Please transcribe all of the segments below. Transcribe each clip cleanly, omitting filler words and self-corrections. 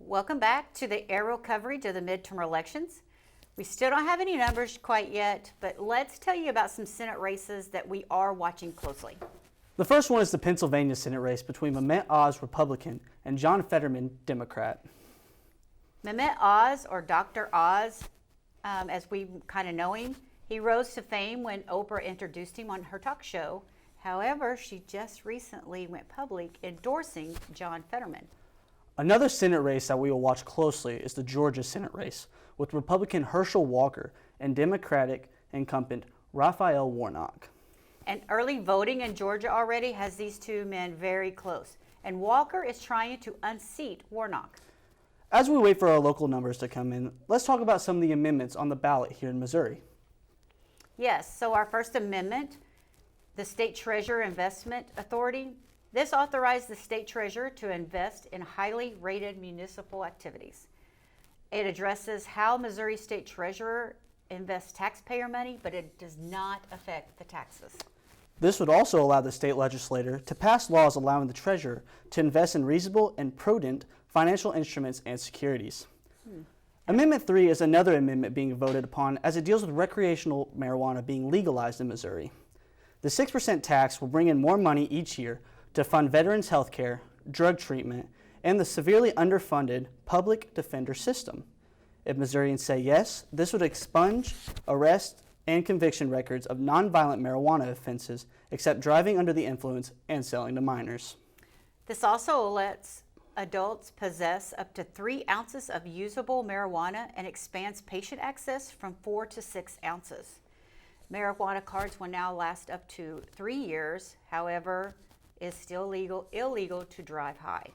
Welcome back to the aerial coverage of the midterm elections. We still don't have any numbers quite yet, but let's tell you about some Senate races that we are watching closely. The first one is the Pennsylvania Senate race between Mehmet Oz, Republican, and John Fetterman, Democrat. Mehmet Oz, or Dr. Oz, as we kind of know him, he rose to fame when Oprah introduced him on her talk show. However, she just recently went public endorsing John Fetterman. Another Senate race that we will watch closely is the Georgia Senate race with Republican Herschel Walker and Democratic incumbent Raphael Warnock. And early voting in Georgia already has these two men very close. And Walker is trying to unseat Warnock. As we wait for our local numbers to come in, let's talk about some of the amendments on the ballot here in Missouri. Yes, so our first amendment, the State Treasurer Investment Authority. This authorized the state treasurer to invest in highly rated municipal activities. It addresses how Missouri State Treasurer invests taxpayer money, but it does not affect the taxes. This would also allow the state legislature to pass laws allowing the treasurer to invest in reasonable and prudent financial instruments and securities. Amendment 3 is another amendment being voted upon as it deals with recreational marijuana being legalized in Missouri. The 6% tax will bring in more money each year to fund veterans' health care, drug treatment, and the severely underfunded public defender system. If Missourians say yes, this would expunge, arrest, and conviction records of nonviolent marijuana offenses except driving under the influence and selling to minors. This also lets adults possess up to 3 ounces of usable marijuana and expands patient access from 4 to 6 ounces. Marijuana cards will now last up to 3 years, however, is still illegal to drive high.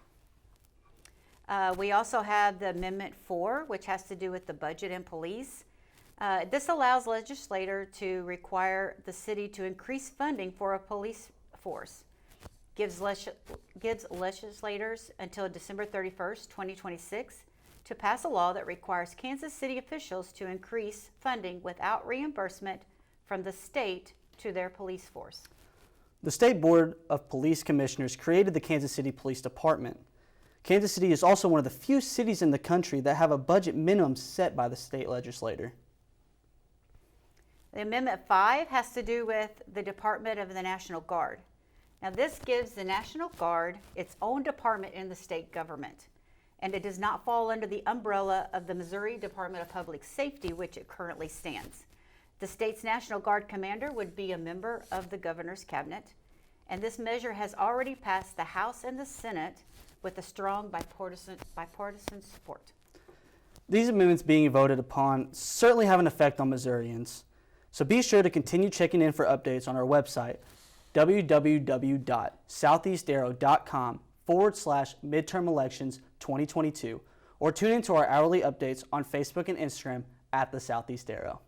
We also have the Amendment 4, which has to do with the budget and police. This allows legislators to require the city to increase funding for a police force. Gives legislators until December 31st, 2026 to pass a law that requires Kansas City officials to increase funding without reimbursement from the state to their police force. The State Board of Police Commissioners created the Kansas City Police Department. Kansas City is also one of the few cities in the country that have a budget minimum set by the state legislature. The Amendment 5 has to do with the Department of the National Guard. Now, this gives the National Guard its own department in the state government, and it does not fall under the umbrella of the Missouri Department of Public Safety, which it currently stands. The state's National Guard commander would be a member of the governor's cabinet, and this measure has already passed the House and the Senate with a strong bipartisan support. These amendments being voted upon certainly have an effect on Missourians, so be sure to continue checking in for updates on our website, www.southeastarrow.com/midterm elections 2022, or tune into our hourly updates on Facebook and Instagram at the Southeast Arrow.